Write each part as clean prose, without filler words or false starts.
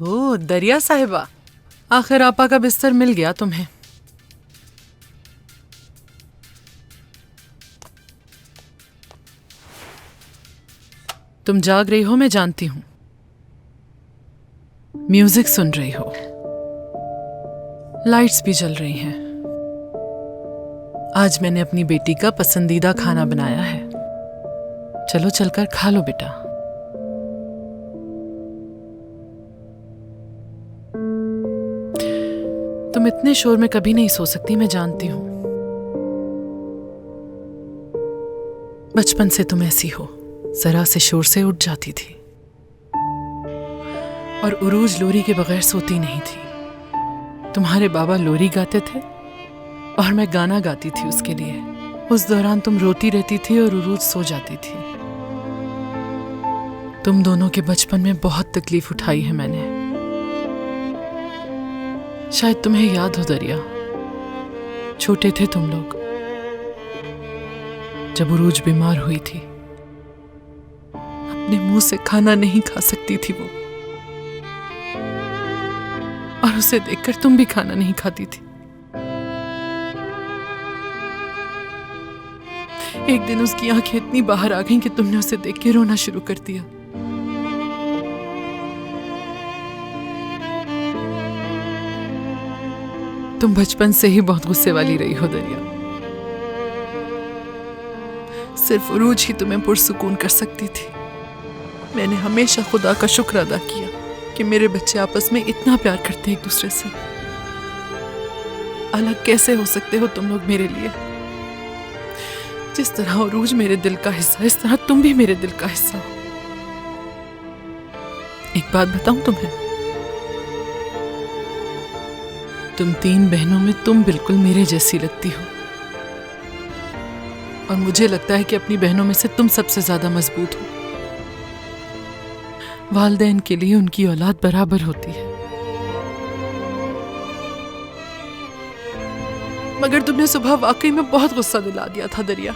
ओह दरिया साहिबा, आखिर आपा का बिस्तर मिल गया तुम्हें। तुम जाग रही हो, मैं जानती हूं। म्यूजिक सुन रही हो, लाइट्स भी जल रही हैं। आज मैंने अपनी बेटी का पसंदीदा खाना बनाया है, चलो चलकर खा लो बेटा। तुम इतने शोर में कभी नहीं सो सकती, मैं जानती हूं। बचपन से तुम ऐसी हो, जरा से शोर से उठ जाती थी और उरूज लोरी के बगैर सोती नहीं थी। तुम्हारे बाबा लोरी गाते थे और मैं गाना गाती थी उसके लिए। उस दौरान तुम रोती रहती थी और उरूज सो जाती थी। तुम दोनों के बचपन में बहुत तकलीफ उठाई है मैंने। शायद तुम्हें याद हो दरिया, छोटे थे तुम लोग जब उरूज बीमार हुई थी। अपने मुंह से खाना नहीं खा सकती थी वो, और उसे देखकर तुम भी खाना नहीं खाती थी। एक दिन उसकी आंखें इतनी बाहर आ गईं कि तुमने उसे देख के रोना शुरू कर दिया। तुम बचपन से ही बहुत गुस्से वाली रही हो दरिया। सिर्फ उरूज ही तुम्हें पुरसुकून कर सकती थी। मैंने हमेशा खुदा का शुक्र अदा किया कि मेरे बच्चे आपस में इतना प्यार करते हैं एक दूसरे से। अलग कैसे हो सकते हो तुम लोग मेरे लिए? जिस तरह उरूज मेरे दिल का हिस्सा, इस तरह तुम भी मेरे दिल का हिस्सा हो। एक बात बताऊं तुम्हें, तुम 3 बहनों में तुम बिल्कुल मेरे जैसी लगती हो, और मुझे लगता है कि अपनी बहनों में से तुम सबसे ज्यादा मजबूत हो। वालिदैन के लिए उनकी औलाद बराबर होती है। मगर तुमने सुबह वाकई में बहुत गुस्सा दिला दिया था दरिया।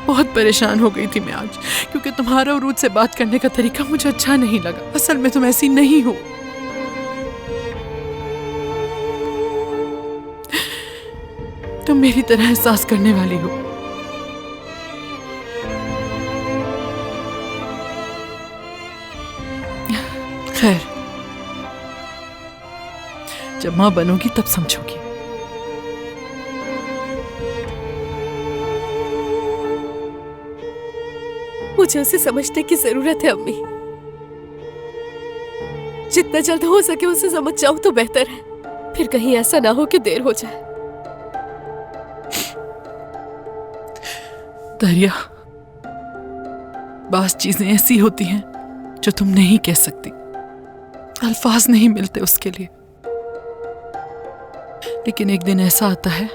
बहुत परेशान हो गई थी मैं आज, क्योंकि तुम्हारा उरूज से बात करने का तरीका मुझे अच्छा नहीं लगा। असल में तुम ऐसी नहीं हो। तुम मेरी तरह एहसास करने वाली हो। खैर, जब मां बनोगी तब समझोगी। मुझे उसे समझने की जरूरत है अम्मी। जितना जल्द हो सके उसे समझ जाऊं तो बेहतर है, फिर कहीं ऐसा ना हो कि देर हो जाए। दरिया, बास चीजें ऐसी होती हैं जो तुम नहीं कह सकती, अल्फाज नहीं मिलते उसके लिए। लेकिन एक दिन ऐसा आता है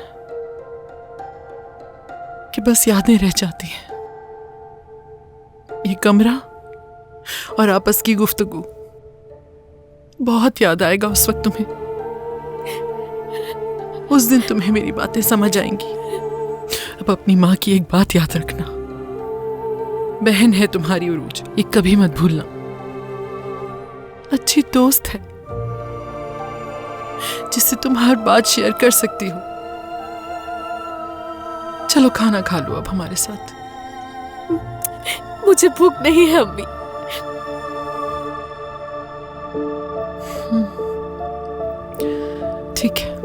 कि बस यादें रह जाती हैं। ये कमरा और आपस की गुफ्तगू, बहुत याद आएगा उस वक्त तुम्हें। उस दिन तुम्हें मेरी बातें समझ आएंगी। अब अपनी माँ की एक बात याद रखना, बहन है तुम्हारी उरूज, ये कभी मत भूलना। अच्छी दोस्त है जिससे तुम हर बात शेयर कर सकती हो। चलो खाना खा लो अब हमारे साथ। मुझे भूख नहीं है अम्मी। ठीक है।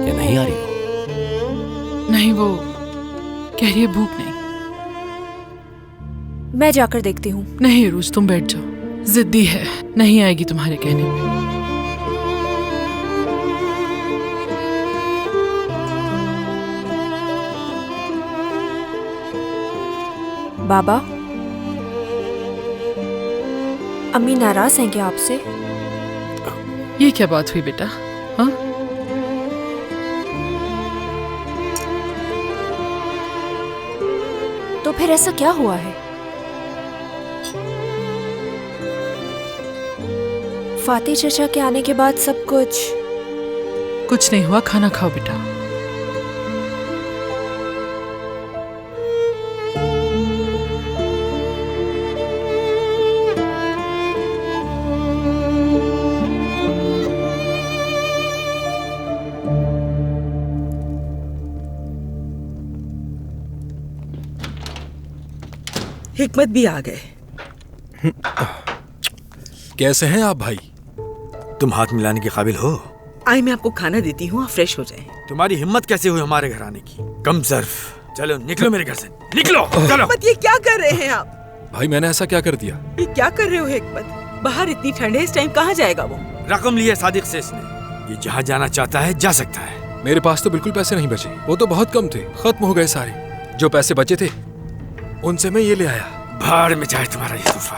नहीं आ रही हो? नहीं, वो कह रही है भूख नहीं। मैं जाकर देखती हूँ। नहीं उरूज, तुम बैठ जाओ, जिद्दी है, नहीं आएगी तुम्हारे कहने पे। बाबा, अम्मी नाराज हैं क्या आपसे? ये क्या बात हुई बेटा? हाँ, तो फिर ऐसा क्या हुआ है? फातिह चचा के आने के बाद सब कुछ नहीं हुआ। खाना खाओ बेटा। हिकमत भी आ गए। कैसे हैं आप भाई? तुम हाथ मिलाने के काबिल हो? आई मैं आपको खाना देती हूँ, आप फ्रेश हो जाएं। तुम्हारी हिम्मत कैसे हुई हमारे घर आने की? कम ज़र्फ। चलो निकलो मेरे घर से, निकलो चलो। हिकमत, ये क्या कर रहे हैं आप? भाई मैंने ऐसा क्या कर दिया? ये क्या कर रहे हो हिकमत? बाहर इतनी ठंड है, इस टाइम कहाँ जाएगा वो? रकम ली है सादिक से इसने, ये जहाँ जाना चाहता है जा सकता है। मेरे पास तो बिल्कुल पैसे नहीं बचे, वो तो बहुत कम थे, खत्म हो गए सारे। जो पैसे बचे थे उनसे मैं ये ले आया। भाड़ में जाए तुम्हारा ये तूफा।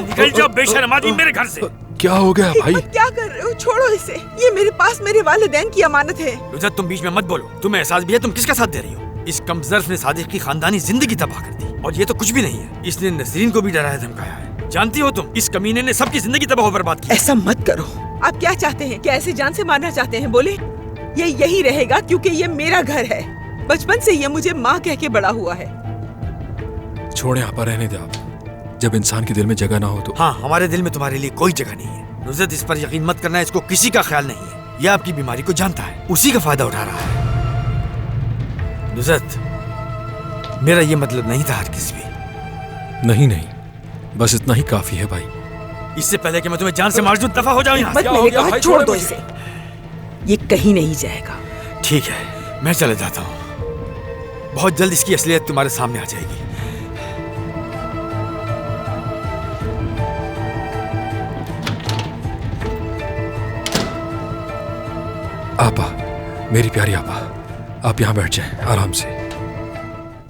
निकल जाओ बेशर्म आदमी मेरे घर से। क्या हो गया भाई? हिकमत, क्या कर रहे हो? छोड़ो इसे, ये मेरे पास मेरे वालिदैन की अमानत है। नुज़रत तुम बीच में मत बोलो। तुम्हें एहसास भी है तुम किसका साथ दे रही हो? इस कमजर्फ ने सादिक की खानदानी जिंदगी तबाह कर दी, और ये तो कुछ भी नहीं है, इसने नसरीन को भी डराया धमकाया है। जानती हो तुम, इस कमीने ने सबकी जिंदगी तबाह बर्बाद की। ऐसा मत करो। आप क्या चाहते हैं? क्या ऐसे जान से मारना चाहते हैं? बोले। ये यही रहेगा क्योंकि ये मेरा घर है। बचपन से ये मुझे माँ कह के बड़ा हुआ है। छोड़े आपा, रहने दे आप। जब इंसान के दिल में जगह ना हो तो। हाँ, हमारे दिल में तुम्हारे लिए कोई जगह नहीं है। नुज़रत इस पर यकीन मत करना, इसको किसी का ख्याल नहीं है। यह आपकी बीमारी को जानता है, उसी का फायदा उठा रहा है। नुज़रत, मेरा ये मतलब नहीं था हरगिज़ भी। नहीं नहीं, बस इतना ही काफी है भाई। इससे पहले कि मैं तुम्हें जान से मार दूं, दफा हो जाओ यहाँ से। हिकमत, मैंने कहा छोड़ दो इसे, ये कहीं नहीं जाएगा। ठीक है, मैं चले जाता हूँ। बहुत जल्द इसकी असलियत तुम्हारे सामने आ जाएगी। आपा, मेरी प्यारी आपा, आप यहाँ बैठ जाएं आराम से।